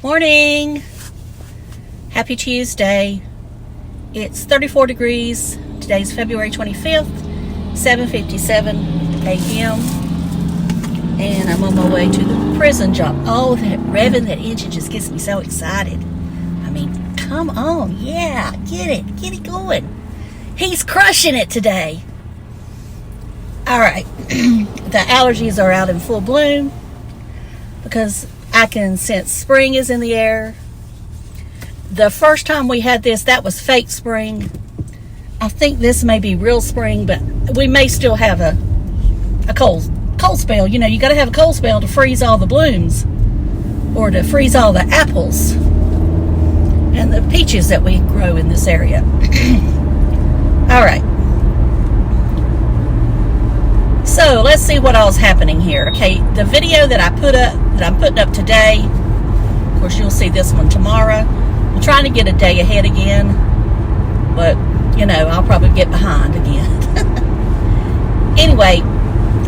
Morning. Happy Tuesday. It's 34 degrees. Today's February 25th, 7:57 a.m. And I'm on my way to the prison job. Oh, that revving that engine just gets me so excited. I mean, come on. Yeah, get it going. He's crushing it today. All right. The allergies are out in full bloom because I can sense spring is in the air. The first time we had this, that was fake spring. I think this may be real spring, but we may still have a cold spell. You know, you got to have a cold spell to freeze all the blooms or to freeze all the apples and the peaches that we grow in this area. All right. So let's see what all's happening here. Okay, the video that I'm putting up today, of course you'll see this one tomorrow. I'm trying to get a day ahead again, but you know, I'll probably get behind again. Anyway,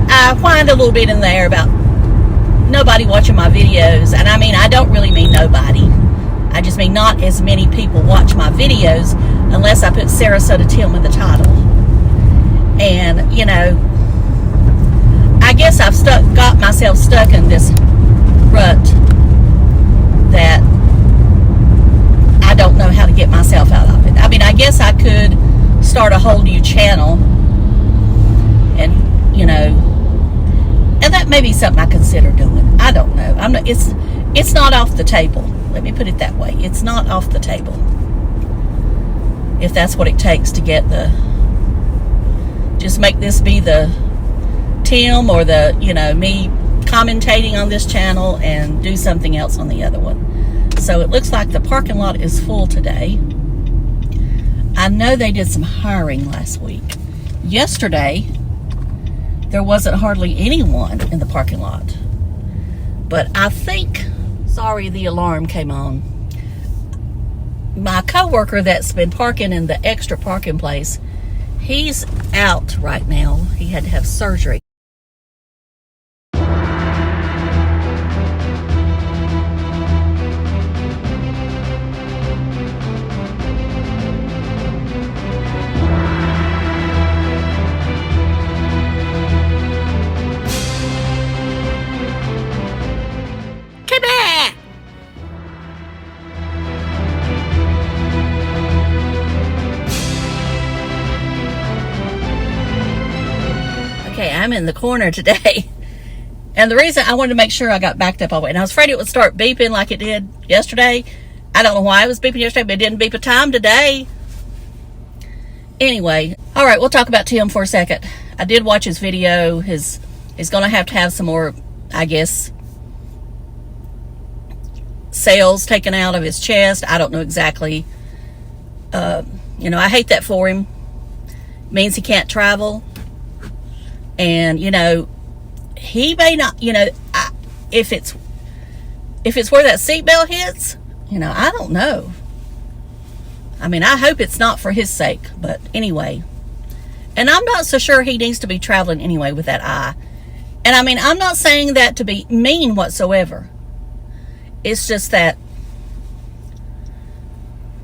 I whined a little bit in there about nobody watching my videos, and I mean, I don't really mean nobody. I just mean not as many people watch my videos unless I put sarasotatim in the title. And you know, I guess I've got myself stuck in this rut that I don't know how to get myself out of it. I mean, I guess I could start a whole new channel and, you know, and that may be something I consider doing. I don't know. It's not off the table. Let me put it that way. It's not off the table. If that's what it takes to get just make this be the Tim or me commentating on this channel and do something else on the other one. So it looks like the parking lot is full today. I know they did some hiring last week. Yesterday, there wasn't hardly anyone in the parking lot. But I think, sorry, the alarm came on. My coworker that's been parking in the extra parking place, he's out right now. He had to have surgery. Okay, I'm in the corner today. And the reason I wanted to make sure I got backed up all the way, and I was afraid it would start beeping like it did yesterday. I don't know why it was beeping yesterday, but it didn't beep a time today. Anyway, all right, we'll talk about Tim for a second. I did watch his video. He's going to have some more, I guess, cells taken out of his chest. I don't know exactly. You know, I hate that for him. It means he can't travel. And, you know, he may not, you know, if it's where that seatbelt hits, you know, I don't know. I mean, I hope it's not for his sake, but anyway. And I'm not so sure he needs to be traveling anyway with that eye. And I mean, I'm not saying that to be mean whatsoever. It's just that,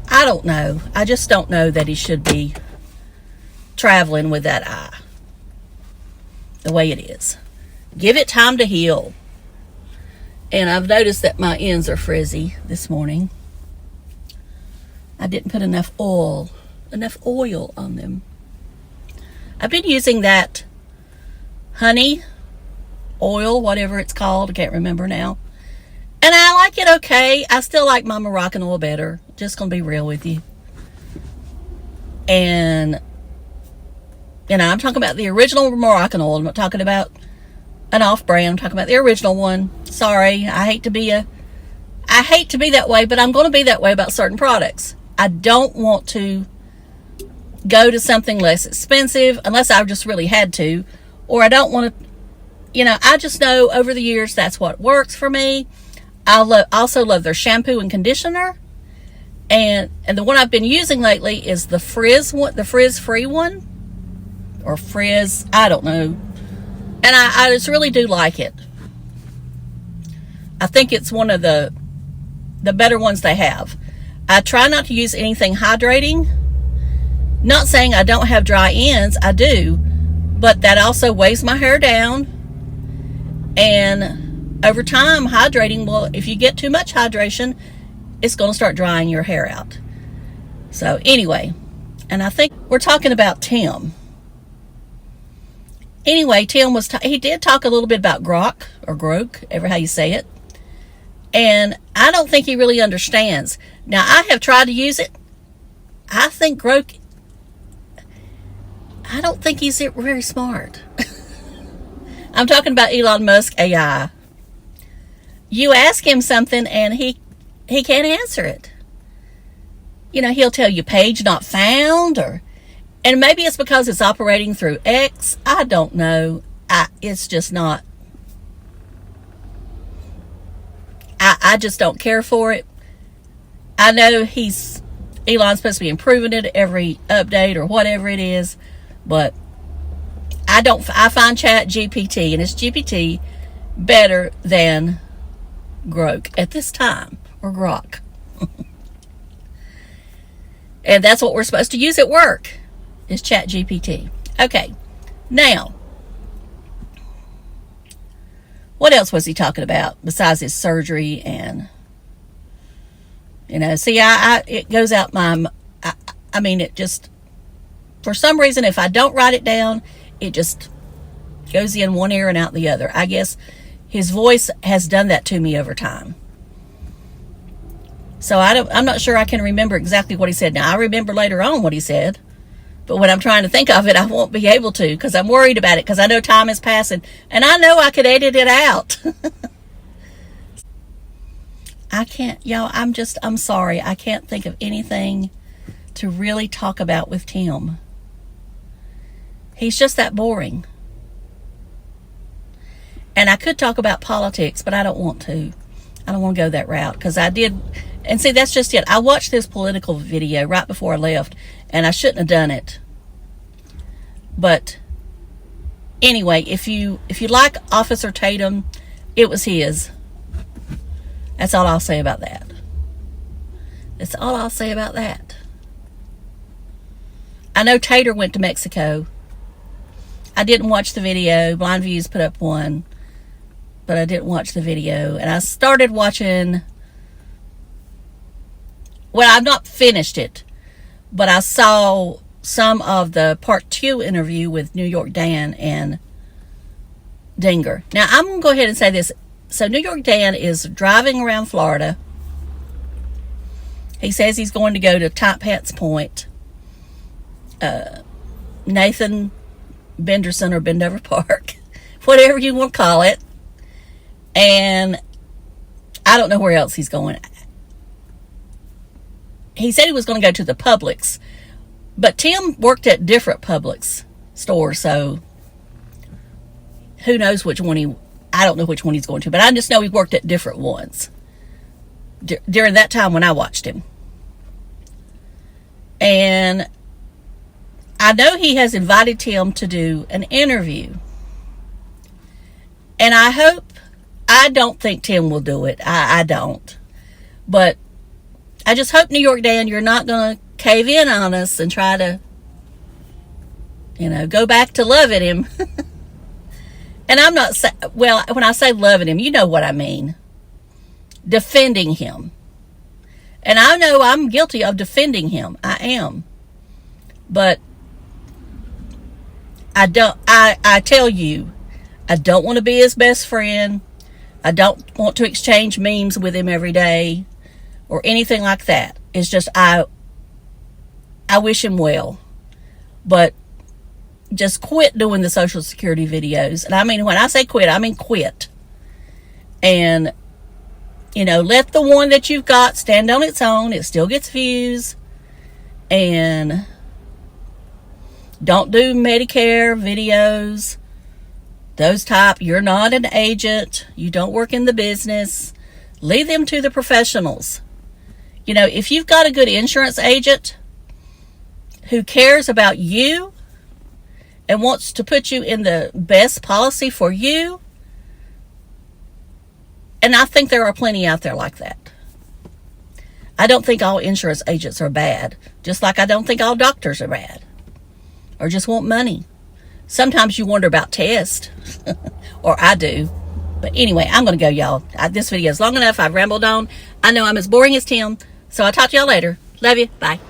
I don't know. I just don't know that he should be traveling with that eye the way it is. Give it time to heal. And I've noticed that my ends are frizzy this morning. I didn't put enough oil on them. I've been using that honey oil, whatever it's called. I can't remember now. And I like it okay. I still like my Moroccan oil better. Just gonna be real with you. And you know, I'm talking about the original Moroccan oil. I'm not talking about an off-brand. I'm talking about the original one. Sorry, I hate to be that way, but I'm going to be that way about certain products. I don't want to go to something less expensive unless I just really had to, or I don't want to, you know, I just know over the years that's what works for me. I also love their shampoo and conditioner. And the one I've been using lately is the frizz one, the frizz-free one. Or frizz, I don't know. And I just really do like it. I think it's one of the the better ones they have. I try not to use anything hydrating. Not saying I don't have dry ends, I do, but that also weighs my hair down. And over time, hydrating will, if you get too much hydration, it's going to start drying your hair out. So anyway, and I think we're talking about Tim. Anyway, Tim he did talk a little bit about grok, or grok, ever how you say it. And I don't think he really understands. Now, I have tried to use it. I think grok, I don't think he's very smart. I'm talking about Elon Musk AI. You ask him something and he can't answer it. You know, he'll tell you page not found, and maybe it's because it's operating through X. I don't know. It's just not. I just don't care for it. I know Elon's supposed to be improving it every update or whatever it is, but I find Chat GPT, and it's GPT, better than grok at this time, or grok. And that's what we're supposed to use at work, is Chat GPT. Okay, now, what else was he talking about besides his surgery? And, you know, see, it goes out I mean, it just, for some reason, if I don't write it down, it just goes in one ear and out the other. I guess his voice has done that to me over time. So I'm not sure I can remember exactly what he said. Now, I remember later on what he said, but when I'm trying to think of it, I won't be able to, because I'm worried about it, because I know time is passing, and I know I could edit it out. I can't, y'all, I'm sorry. I can't think of anything to really talk about with Tim. He's just that boring. And I could talk about politics, but I don't want to. I don't want to go that route, because I did. And see, that's just it. I watched this political video right before I left, and I shouldn't have done it. But anyway, if you like Officer Tatum, it was his. That's all I'll say about that. That's all I'll say about that. I know Tater went to Mexico. I didn't watch the video. BlindViews put up one, but I didn't watch the video. And I started watching. Well, I've not finished it, but I saw some of the part 2 interview with New York Dan and Dinger. Now, I'm going to go ahead and say this. So, New York Dan is driving around Florida. He says he's going to go to Top Hats Point, Nathan Benderson or Bendover Park, whatever you want to call it. And I don't know where else he's going. He said he was going to go to the Publix, but Tim worked at different Publix stores, so who knows which one I don't know which one he's going to, but I just know he worked at different ones during that time when I watched him. And I know he has invited Tim to do an interview, and I don't think Tim will do it. I don't, but I just hope, New York Dan, you're not going to cave in on us and try to, go back to loving him. And I'm not, well, when I say loving him, you know what I mean. Defending him. And I know I'm guilty of defending him. I am. But I tell you, I don't want to be his best friend. I don't want to exchange memes with him every day or anything like that. It's just I wish him well. But just quit doing the Social Security videos. And I mean, when I say quit, I mean quit. And, let the one that you've got stand on its own. It still gets views. And don't do Medicare videos. Those type, you're not an agent. You don't work in the business. Leave them to the professionals. If you've got a good insurance agent who cares about you and wants to put you in the best policy for you, and I think there are plenty out there like that. I don't think all insurance agents are bad, just like I don't think all doctors are bad or just want money. Sometimes you wonder about tests, or I do. But anyway, I'm going to go, y'all. This video is long enough. I've rambled on. I know I'm as boring as Tim, so I'll talk to y'all later. Love you. Bye.